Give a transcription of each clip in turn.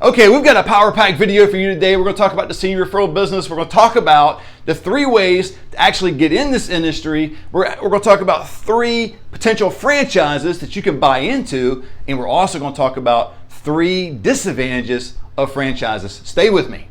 Okay, we've got a power pack video for you today. We're going to talk about the senior referral business. We're going to talk about the 3 ways to actually get in this industry. We're going to talk about 3 potential franchises that you can buy into. And we're also going to talk about 3 disadvantages of franchises. Stay with me.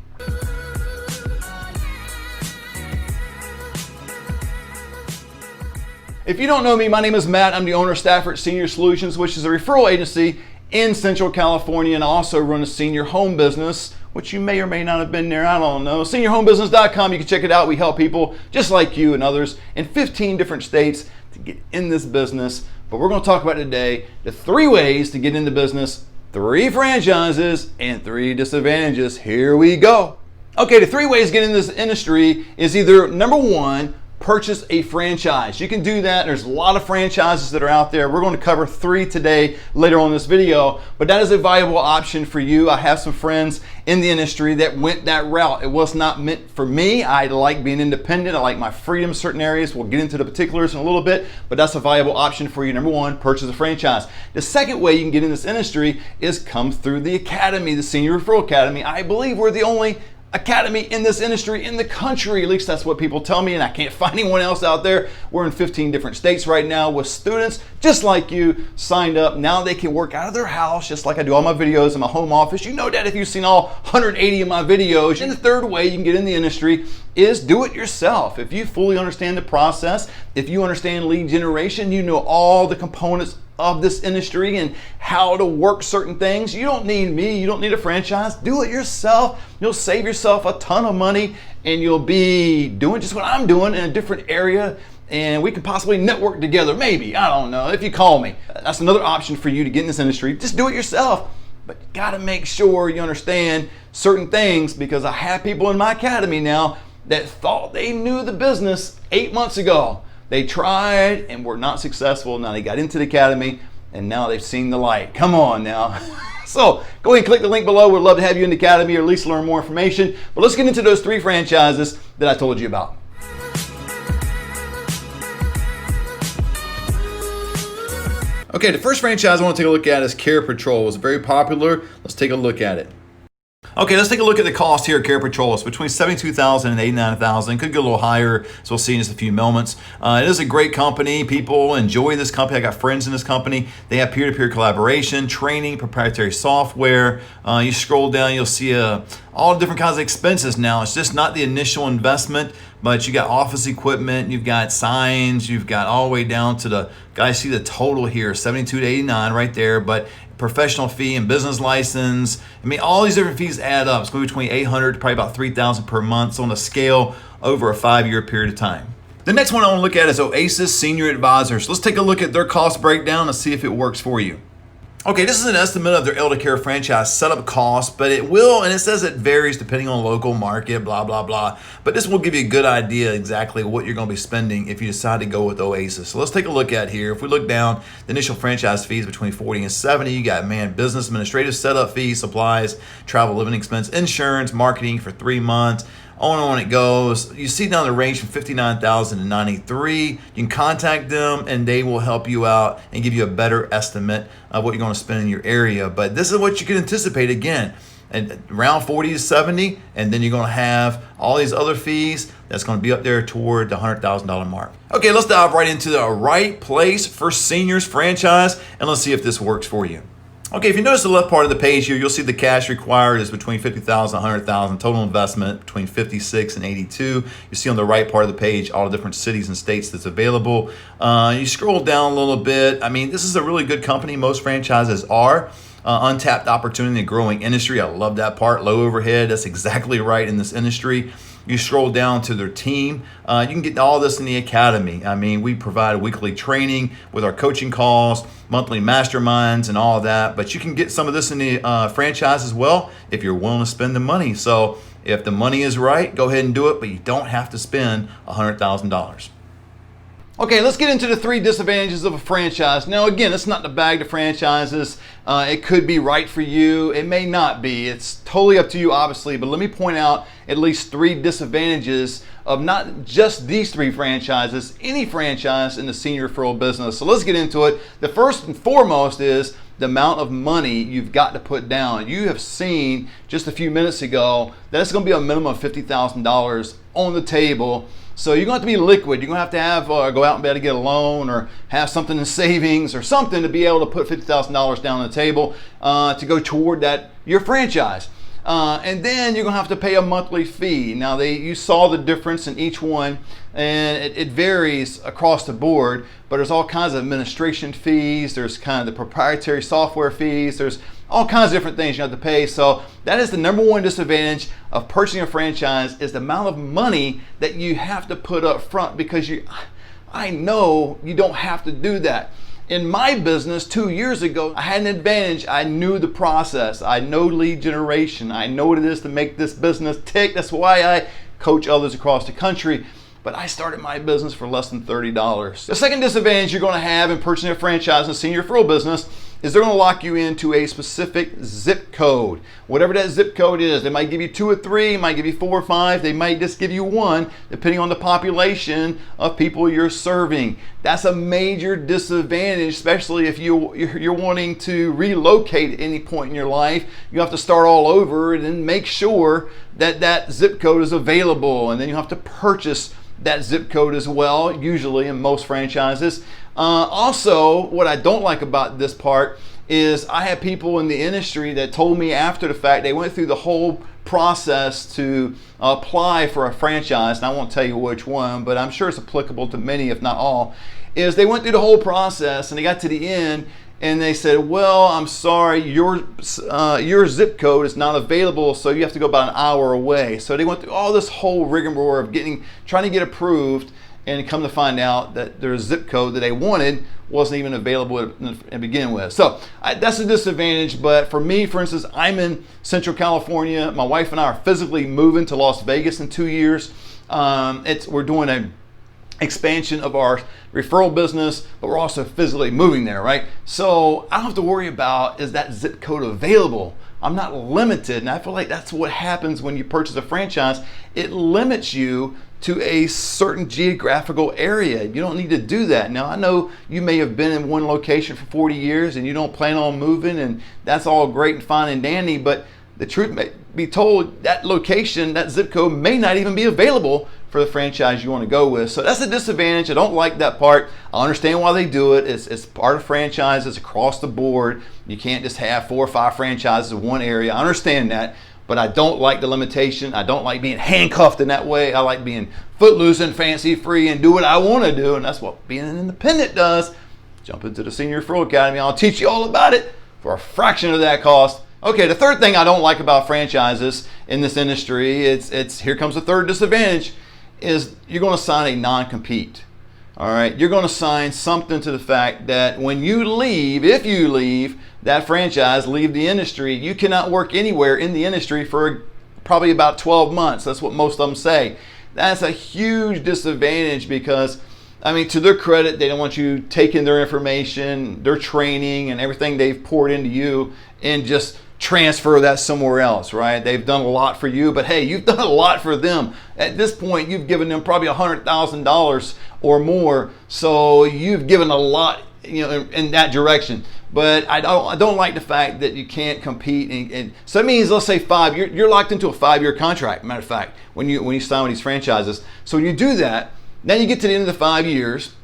If you don't know me, my name is Matt. I'm the owner of Stafford Senior Solutions, which is a referral agency in Central California, and I also run a senior home business, which you may or may not have been there. I don't know. SeniorHomeBusiness.com. You can check it out. We help people just like you and others in 15 different states to get in this business. But we're going to talk about today the 3 ways to get into business, 3 franchises, and 3 disadvantages. Here we go. Okay, the 3 ways to get in this industry is either number 1, purchase a franchise. You can do that. There's a lot of franchises that are out there. We're going to cover 3 today later on in this video, but that is a viable option for you. I have some friends in the industry that went that route. It was not meant for me. I like being independent. I like my freedom in certain areas. We'll get into the particulars in a little bit, but that's a viable option for you. Number 1, purchase a franchise. The second way you can get in this industry is come through the academy, the Senior Referral Academy. I believe we're the only academy in this industry in the country. At least that's what people tell me, and I can't find anyone else out there. We're in 15 different states right now with students just like you signed up. Now they can work out of their house just like I do all my videos in my home office. You know that if you've seen all 180 of my videos. And the third way you can get in the industry is do it yourself. If you fully understand the process, if you understand lead generation, you know all the components of this industry and how to work certain things. You don't need me, you don't need a franchise. Do it yourself. You'll save yourself a ton of money, and you'll be doing just what I'm doing in a different area, and we can possibly network together. Maybe, I don't know, if you call me. That's another option for you to get in this industry. Just do it yourself, but you gotta make sure you understand certain things, because I have people in my academy now that thought they knew the business 8 months ago. They tried and were not successful. Now they got into the academy and now they've seen the light. Come on now. So go ahead and click the link below. We'd love to have you in the academy or at least learn more information. But let's get into those 3 franchises that I told you about. Okay, the first franchise I want to take a look at is Care Patrol. It's very popular. Let's take a look at it. Okay, let's take a look at the cost here at Care Patrol. It's between $72,000 and $89,000. Could get a little higher, so we'll see in just a few moments. It is a great company. People enjoy this company. I got friends in this company. They have peer-to-peer collaboration, training, proprietary software. You scroll down, you'll see all different kinds of expenses now. It's just not the initial investment, but you got office equipment, you've got signs, you've got all the way down to the, guys see the total here, 72 to 89 right there, but professional fee and business license. I mean, all these different fees add up. It's going to be between $800 to probably about $3,000 per month. So on a scale over a 5-year period of time. The next one I want to look at is Oasis Senior Advisors. Let's take a look at their cost breakdown and see if it works for you. Okay, this is an estimate of their elder care franchise setup cost, but it will, and it says it varies depending on local market, blah, blah, blah. But this will give you a good idea exactly what you're going to be spending if you decide to go with Oasis. So let's take a look at here. If we look down, the initial franchise fees between $40 and $70. You got business administrative setup fees, supplies, travel, living expense, insurance, marketing for 3 months. On it goes. You see down the range from $59,000 to $93,000. You can contact them and they will help you out and give you a better estimate of what you're going to spend in your area. But this is what you can anticipate again, and around $40 to $70,000, and then you're going to have all these other fees that's going to be up there toward the $100,000 mark. Okay, let's dive right into the right place for seniors franchise, and let's see if this works for you. Okay, if you notice the left part of the page here, you'll see the cash required is between $50,000 and $100,000. Total investment between $56,000 and $82,000. You see on the right part of the page all the different cities and states that's available. You scroll down a little bit. I mean, this is a really good company. Most franchises are. Untapped opportunity in a growing industry. I love that part. Low overhead. That's exactly right in this industry. You scroll down to their team. You can get all this in the academy. I mean, we provide weekly training with our coaching calls, monthly masterminds, and all of that. But you can get some of this in the franchise as well if you're willing to spend the money. So if the money is right, go ahead and do it, but you don't have to spend $100,000. Okay, let's get into the 3 disadvantages of a franchise. Now, again, it's not the bag to franchises. It could be right for you. It may not be. It's totally up to you, obviously. But let me point out at least 3 disadvantages of not just these 3 franchises, any franchise in the senior referral business. So let's get into it. The first and foremost is the amount of money you've got to put down. You have seen just a few minutes ago that it's going to be a minimum of $50,000 on the table. So you're going to have to be liquid. You're going to have go out and be able to get a loan or have something in savings or something to be able to put $50,000 down on the table to go toward your franchise. And then you're going to have to pay a monthly fee. Now, you saw the difference in each one, and it varies across the board, but there's all kinds of administration fees. There's kind of the proprietary software fees. There's all kinds of different things you have to pay. So that is the number one disadvantage of purchasing a franchise, is the amount of money that you have to put up front, because I know you don't have to do that. In my business 2 years ago, I had an advantage. I knew the process. I know lead generation. I know what it is to make this business tick. That's why I coach others across the country. But I started my business for less than $30. The second disadvantage you're going to have in purchasing a franchise in a senior referral business is they're going to lock you into a specific zip code. Whatever that zip code is, they might give you 2 or 3, might give you 4 or 5, they might just give you 1, depending on the population of people you're serving. That's a major disadvantage, especially if you're wanting to relocate at any point in your life. You have to start all over and then make sure that that zip code is available, and then you have to purchase that zip code as well, usually in most franchises. Also, what I don't like about this part is I have people in the industry that told me after the fact they went through the whole process to apply for a franchise, and I won't tell you which one, but I'm sure it's applicable to many, if not all, is they went through the whole process and they got to the end and they said, well, I'm sorry, your zip code is not available, so you have to go about an hour away. So they went through all this whole rigmarole of trying to get approved, and come to find out that their zip code that they wanted wasn't even available to begin with. So that's a disadvantage. But for me, for instance, I'm in Central California. My wife and I are physically moving to Las Vegas in 2 years. We're doing an expansion of our referral business, but we're also physically moving there, right? So I don't have to worry about, is that zip code available? I'm not limited, and I feel like that's what happens when you purchase a franchise. It limits you to a certain geographical area. You don't need to do that. Now, I know you may have been in one location for 40 years and you don't plan on moving, and that's all great and fine and dandy, but the truth may be told, that location, that zip code may not even be available for the franchise you want to go with. So that's a disadvantage. I don't like that part. I understand why they do it. It's part of franchises across the board. You can't just have 4 or 5 franchises in one area. I understand that, but I don't like the limitation. I don't like being handcuffed in that way. I like being footloose and fancy free and do what I want to do, and that's what being an independent does. Jump into the Senior Referral Academy. I'll teach you all about it for a fraction of that cost. Okay, the third thing I don't like about franchises in this industry, it's here comes the third disadvantage, is you're going to sign a non-compete. All right, you're going to sign something to the fact that when you leave, if you leave that franchise, leave the industry, you cannot work anywhere in the industry for probably about 12 months. That's what most of them say. That's a huge disadvantage because, I mean, to their credit, they don't want you taking their information, their training, and everything they've poured into you and just transfer that somewhere else, right? They've done a lot for you, but hey, you've done a lot for them. At this point, you've given them probably $100,000 or more, so you've given a lot, in that direction. But I don't like the fact that you can't compete, and so that means, let's say you're locked into a 5-year contract. Matter of fact, when you sign with these franchises, so when you do that, then you get to the end of the 5 years.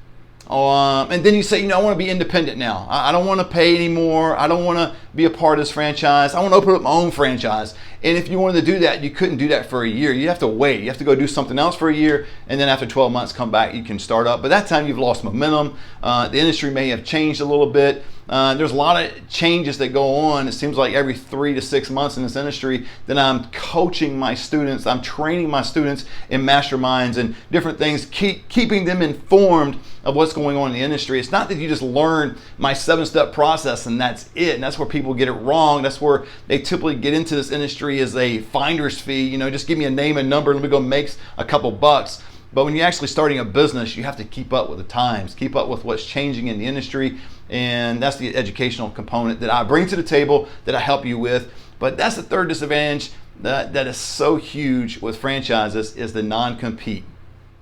And then you say, I want to be independent now. I don't want to pay anymore. I don't want to be a part of this franchise. I want to open up my own franchise. And if you wanted to do that, you couldn't do that for a year. You have to wait. You have to go do something else for a year. And then after 12 months, come back, you can start up. But that time you've lost momentum. The industry may have changed a little bit. There's a lot of changes that go on. It seems like every 3 to 6 months in this industry that I'm coaching my students. I'm training my students in masterminds and different things, keeping them informed of what's going on in the industry. It's not that you just learn my 7-step process and that's it. And that's where people get it wrong. That's where they typically get into this industry as a finder's fee. Just give me a name and number and let me go make a couple bucks. But when you're actually starting a business, you have to keep up with the times, keep up with what's changing in the industry. And that's the educational component that I bring to the table, that I help you with. But that's the third disadvantage that is so huge with franchises, is the non-compete.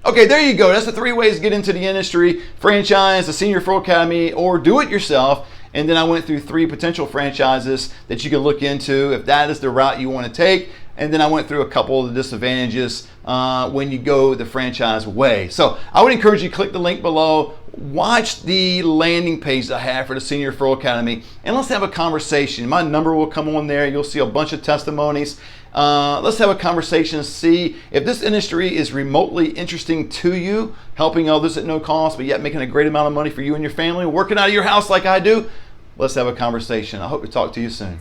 Okay, there you go. That's the 3 ways to get into the industry: franchise, the Senior Referral Academy, or do it yourself. And then I went through 3 potential franchises that you can look into if that is the route you want to take. And then I went through a couple of the disadvantages when you go the franchise way. So I would encourage you to click the link below, watch the landing page I have for the Senior Referral Academy, and let's have a conversation. My number will come on there. You'll see a bunch of testimonies. Let's have a conversation, see if this industry is remotely interesting to you, helping others at no cost, but yet making a great amount of money for you and your family, working out of your house like I do. Let's have a conversation. I hope to talk to you soon.